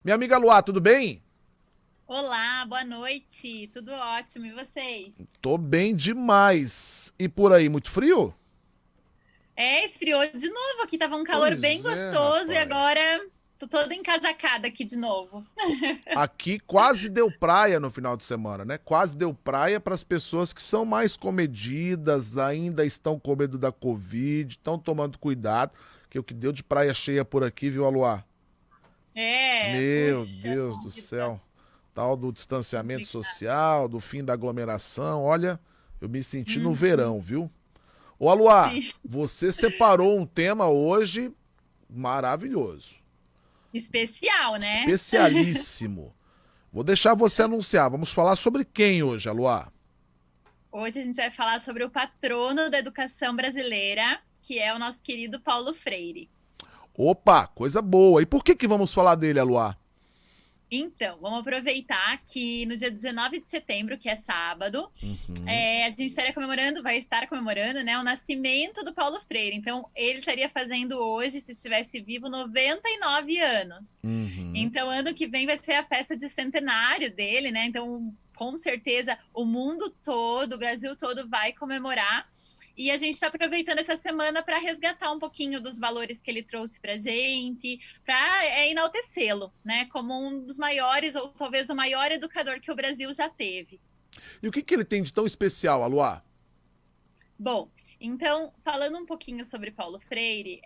Minha amiga Luá, tudo bem? Olá, boa noite. Tudo ótimo. E vocês? Tô bem demais. E por aí, muito frio? Esfriou de novo aqui. Tava um calor bem Pois é, gostoso e rapaz. agora tô toda encasacada aqui de novo. Aqui quase deu praia no final de semana, né? Quase deu praia para as pessoas que são mais comedidas, ainda estão com medo da Covid, estão tomando cuidado, que o que deu de praia cheia por aqui, viu, Aluá? Meu Puxa Deus do vida, céu. Tal do distanciamento complicado. social, do fim da aglomeração. Olha, eu me senti no Uhum, verão, viu? Ô, Aluá, sim, você separou um tema hoje maravilhoso, especial, né? especialíssimo. Vou deixar você anunciar. Vamos falar sobre quem hoje, Aluá? Hoje a gente vai falar sobre o patrono da educação brasileira, que é o nosso querido Paulo Freire. Opa, coisa boa. E por que vamos falar dele, Aluá? Então, vamos aproveitar que no dia 19 de setembro, que é sábado, a gente estaria comemorando, vai estar comemorando, né, o nascimento do Paulo Freire. Então, ele estaria fazendo hoje, se estivesse vivo, 99 anos. Uhum. Então, ano que vem vai ser a festa de centenário dele, né? Então, com certeza, o mundo todo, o Brasil todo vai comemorar. E a gente está aproveitando essa semana para resgatar um pouquinho dos valores que ele trouxe para a gente, para enaltecê-lo, né? Como um dos maiores, ou talvez o maior educador que o Brasil já teve. E o que ele tem de tão especial, Aluá? Bom, então, falando um pouquinho sobre Paulo Freire,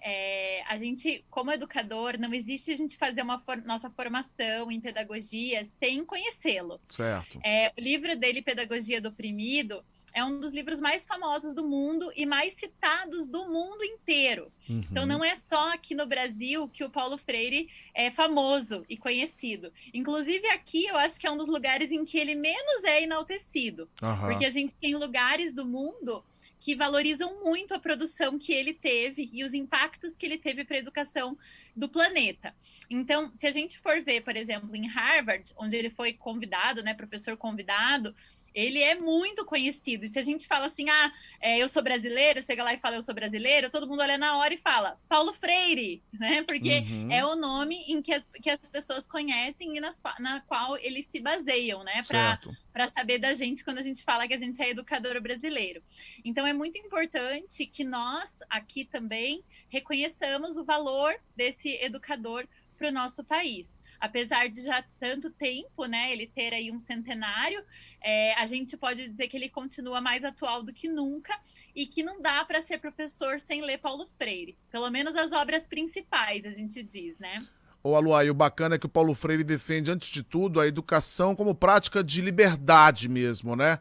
a gente, como educador, não existe a gente fazer nossa formação em pedagogia sem conhecê-lo. Certo. O livro dele, Pedagogia do Oprimido, é um dos livros mais famosos do mundo e mais citados do mundo inteiro. Então, Uhum. não é só aqui no Brasil que o Paulo Freire é famoso e conhecido. Inclusive, aqui eu acho que é um dos lugares em que ele menos é enaltecido, Aham. porque a gente tem lugares do mundo que valorizam muito a produção que ele teve e os impactos que ele teve para a educação do planeta. Então, se a gente for ver, por exemplo, em Harvard, onde ele foi convidado, né, professor convidado, ele é muito conhecido. E se a gente fala assim, eu sou brasileiro, chega lá e fala eu sou brasileiro, todo mundo olha na hora e fala Paulo Freire, né? Porque é Uhum. o nome em que as pessoas conhecem e na qual eles se baseiam, né? Certo. Para saber da gente quando a gente fala que a gente é educador brasileiro. Então é muito importante que nós aqui também reconheçamos o valor desse educador para o nosso país. Apesar de já tanto tempo, né, ele ter aí um centenário, a gente pode dizer que ele continua mais atual do que nunca e que não dá para ser professor sem ler Paulo Freire. Pelo menos as obras principais, a gente diz, né? Ô, Aluá, e o bacana é que o Paulo Freire defende, antes de tudo, a educação como prática de liberdade mesmo, né?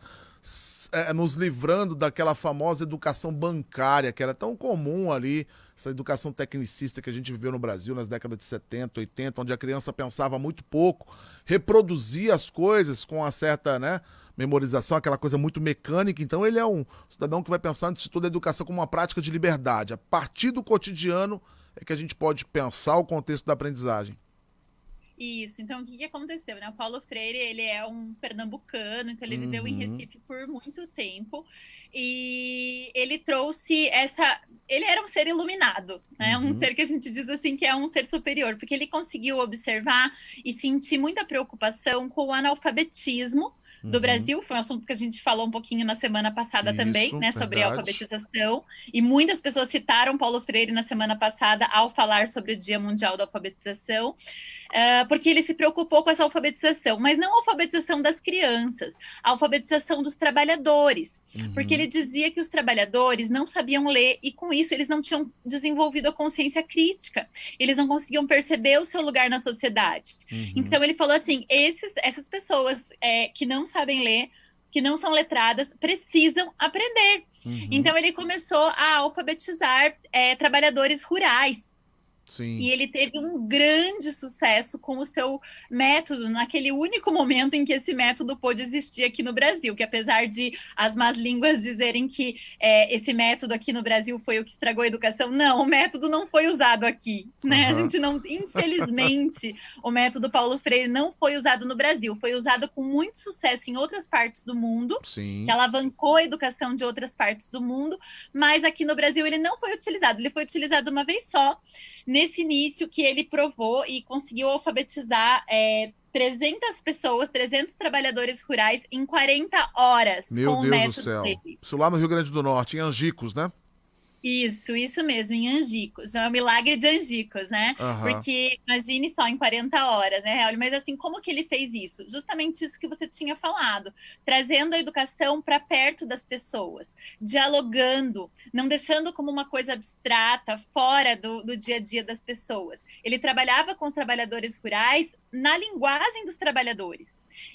Nos livrando daquela famosa educação bancária, que era tão comum ali, essa educação tecnicista que a gente viveu no Brasil nas décadas de 70, 80, onde a criança pensava muito pouco, reproduzia as coisas com uma certa, né, memorização, aquela coisa muito mecânica. Então ele é um cidadão que vai pensar, antes de tudo, a educação como uma prática de liberdade. A partir do cotidiano é que a gente pode pensar o contexto da aprendizagem. Isso, então o que que aconteceu, né? O Paulo Freire, ele é um pernambucano, então ele viveu em Uhum, Recife por muito tempo e ele trouxe ele era um ser iluminado, né? Um uhum. ser que a gente diz assim que é um ser superior, porque ele conseguiu observar e sentir muita preocupação com o analfabetismo do Uhum. Brasil, foi um assunto que a gente falou um pouquinho na semana passada também, Isso, né, sobre verdade. alfabetização, e muitas pessoas citaram Paulo Freire na semana passada ao falar sobre o Dia Mundial da Alfabetização, porque ele se preocupou com essa alfabetização, mas não a alfabetização das crianças, a alfabetização dos trabalhadores, porque ele Uhum, dizia que os trabalhadores não sabiam ler e com isso eles não tinham desenvolvido a consciência crítica, eles não conseguiam perceber o seu lugar na sociedade. uhum, Então ele falou assim: essas pessoas que não sabem ler, que não são letradas, precisam aprender. uhum. Então ele começou a alfabetizar trabalhadores rurais. Sim. E ele teve um grande sucesso com o seu método, naquele único momento em que esse método pôde existir aqui no Brasil, que apesar de as más línguas dizerem que esse método aqui no Brasil foi o que estragou a educação, não, o método não foi usado aqui, né? A Aham. gente não, infelizmente, o método Paulo Freire não foi usado no Brasil, foi usado com muito sucesso em outras partes do mundo, que Sim. alavancou a educação de outras partes do mundo, mas aqui no Brasil ele não foi utilizado, ele foi utilizado uma vez só nesse início que ele provou e conseguiu alfabetizar 300 pessoas, 300 trabalhadores rurais em 40 horas Meu com o Deus do método céu. dele. Isso lá no Rio Grande do Norte, em Angicos, né? Isso mesmo, em Angicos. É o milagre de Angicos, né? Aham. Porque imagine só em 40 horas, né, Raul? Mas assim, como que ele fez isso? Justamente isso que você tinha falado, trazendo a educação para perto das pessoas, dialogando, não deixando como uma coisa abstrata, fora do dia a dia das pessoas. Ele trabalhava com os trabalhadores rurais na linguagem dos trabalhadores.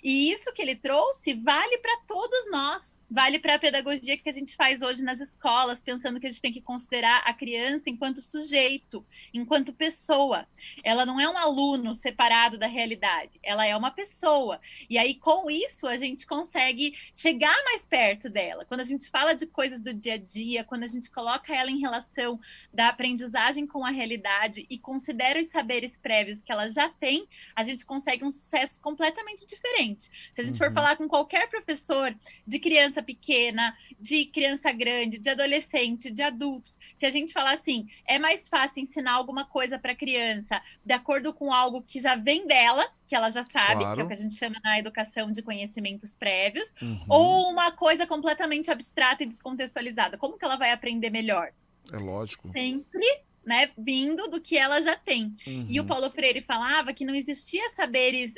E isso que ele trouxe vale para todos nós. Vale para a pedagogia que a gente faz hoje nas escolas, pensando que a gente tem que considerar a criança enquanto sujeito, enquanto pessoa. Ela não é um aluno separado da realidade, ela é uma pessoa. E aí, com isso, a gente consegue chegar mais perto dela. Quando a gente fala de coisas do dia a dia, quando a gente coloca ela em relação da aprendizagem com a realidade e considera os saberes prévios que ela já tem, a gente consegue um sucesso completamente diferente. Se a gente for falar com qualquer professor de criança pequena, de criança grande, de adolescente, de adultos, se a gente falar assim, é mais fácil ensinar alguma coisa para a criança de acordo com algo que já vem dela, que ela já sabe, que é o Claro. que a gente chama na educação de conhecimentos prévios, Uhum. ou uma coisa completamente abstrata e descontextualizada. Como que ela vai aprender melhor? É lógico. Sempre, né, vindo do que ela já tem. E o Uhum. Paulo Freire falava que não existia saberes,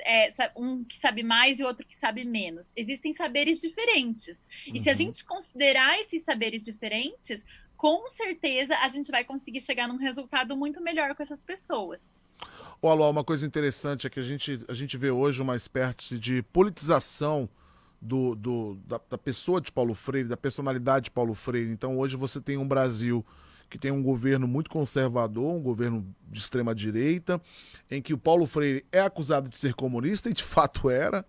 um que sabe mais e outro que sabe menos. Existem saberes diferentes. E se a Uhum. gente considerar esses saberes diferentes, com certeza a gente vai conseguir chegar num resultado muito melhor com essas pessoas. Ô, Alô, uma coisa interessante é que a gente vê hoje uma espécie de politização da pessoa de Paulo Freire, da personalidade de Paulo Freire. Então hoje você tem um Brasil que tem um governo muito conservador, um governo de extrema direita, em que o Paulo Freire é acusado de ser comunista, e de fato era,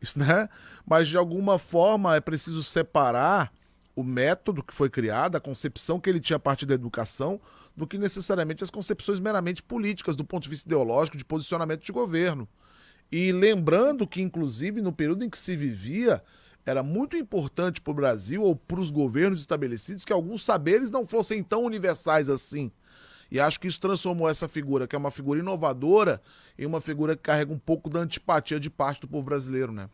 isso, né? Mas de alguma forma é preciso separar o método que foi criado, a concepção que ele tinha a partir da educação, do que necessariamente as concepções meramente políticas, do ponto de vista ideológico, de posicionamento de governo. E lembrando que, inclusive, no período em que se vivia, era muito importante para o Brasil ou para os governos estabelecidos que alguns saberes não fossem tão universais assim. E acho que isso transformou essa figura, que é uma figura inovadora, em uma figura que carrega um pouco da antipatia de parte do povo brasileiro, né?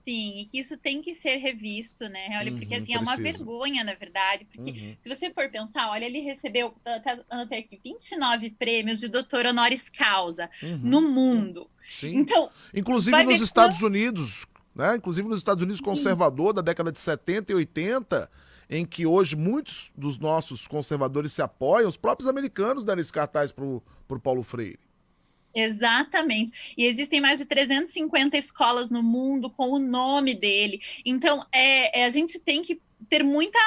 Sim, e que isso tem que ser revisto, né, olha, porque assim, é uma Preciso. vergonha, na verdade, porque Uhum. se você for pensar, olha, ele recebeu, até aqui, 29 prêmios de doutor honoris causa no Uhum. mundo. Sim. Então, Inclusive vai nos ver quanto. Estados Unidos, né? Inclusive nos Estados Unidos conservador da década de 70 e 80, em que hoje muitos dos nossos conservadores se apoiam, os próprios americanos deram esse cartaz pro Paulo Freire. Exatamente. E existem mais de 350 escolas no mundo com o nome dele. Então, a gente tem que ter muita,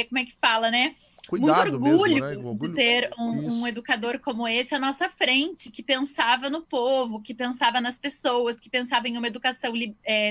como é que fala, né? Muito Cuidado mesmo, orgulho né? de Orgulho. ter um Isso. educador como esse à nossa frente, que pensava no povo, que pensava nas pessoas, que pensava em uma educação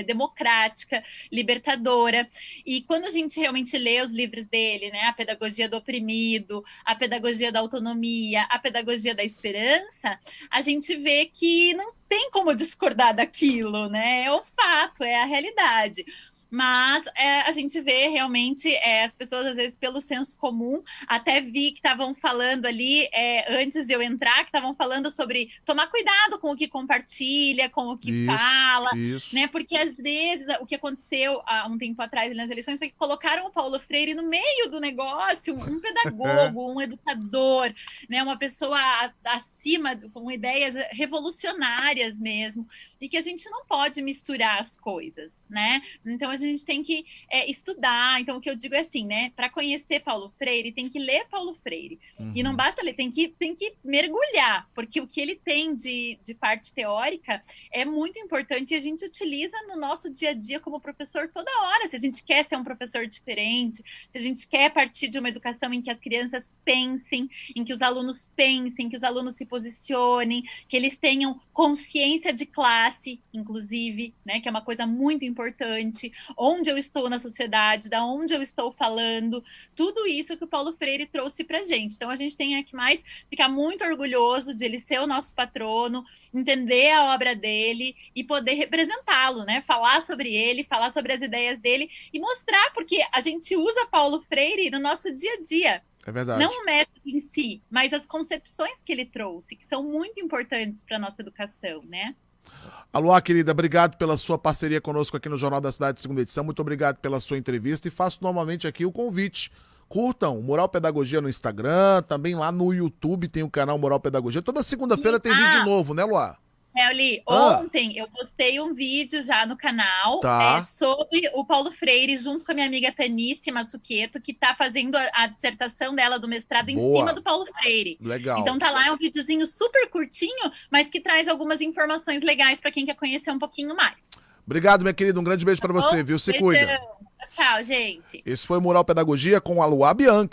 democrática, libertadora. E quando a gente realmente lê os livros dele, né? A Pedagogia do Oprimido, a Pedagogia da Autonomia, a Pedagogia da Esperança, a gente vê que não tem como discordar daquilo, né? É o fato, é a realidade. Mas a gente vê realmente as pessoas, às vezes, pelo senso comum, até vi que estavam falando ali, antes de eu entrar, que estavam falando sobre tomar cuidado com o que compartilha, com o que Isso. fala, né? Isso. Porque às vezes o que aconteceu há um tempo atrás nas eleições foi que colocaram o Paulo Freire no meio do negócio, um pedagogo, um educador, né? Uma pessoa acima, com ideias revolucionárias mesmo, e que a gente não pode misturar as coisas, né? Então a gente tem que estudar. Então o que eu digo é assim, né? Para conhecer Paulo Freire, tem que ler Paulo Freire. E não Uhum. basta ler, tem que mergulhar, porque o que ele tem de parte teórica é muito importante e a gente utiliza no nosso dia a dia como professor toda hora. Se a gente quer ser um professor diferente, se a gente quer partir de uma educação em que as crianças pensem, em que os alunos pensem, que os alunos se posicionem, que eles tenham consciência de classe, inclusive, né, que é uma coisa muito importante, onde eu estou na sociedade, da onde eu estou falando, tudo isso que o Paulo Freire trouxe para a gente. Então a gente tem que mais ficar muito orgulhoso de ele ser o nosso patrono, entender a obra dele e poder representá-lo, né? Falar sobre ele, falar sobre as ideias dele e mostrar, porque a gente usa Paulo Freire no nosso dia a dia. É verdade. Não o método em si, mas as concepções que ele trouxe, que são muito importantes para a nossa educação, né? Alô, querida, obrigado pela sua parceria conosco aqui no Jornal da Cidade, segunda edição. Muito obrigado pela sua entrevista e faço novamente aqui o convite. Curtam Mural Pedagogia no Instagram, também lá no YouTube tem o canal Mural Pedagogia. Toda segunda-feira tem vídeo novo, né, Luá? Kelly, ontem eu postei um vídeo já no canal Tá. sobre o Paulo Freire, junto com a minha amiga Tanice Massuqueto, que está fazendo a dissertação dela do mestrado em Boa. cima do Paulo Freire. Legal. Então tá lá, é um videozinho super curtinho, mas que traz algumas informações legais para quem quer conhecer um pouquinho mais. Obrigado, minha querida. Um grande beijo pra você, viu? Se cuida. Tchau, gente. Esse foi o Mural Pedagogia com a Luá Bianchi.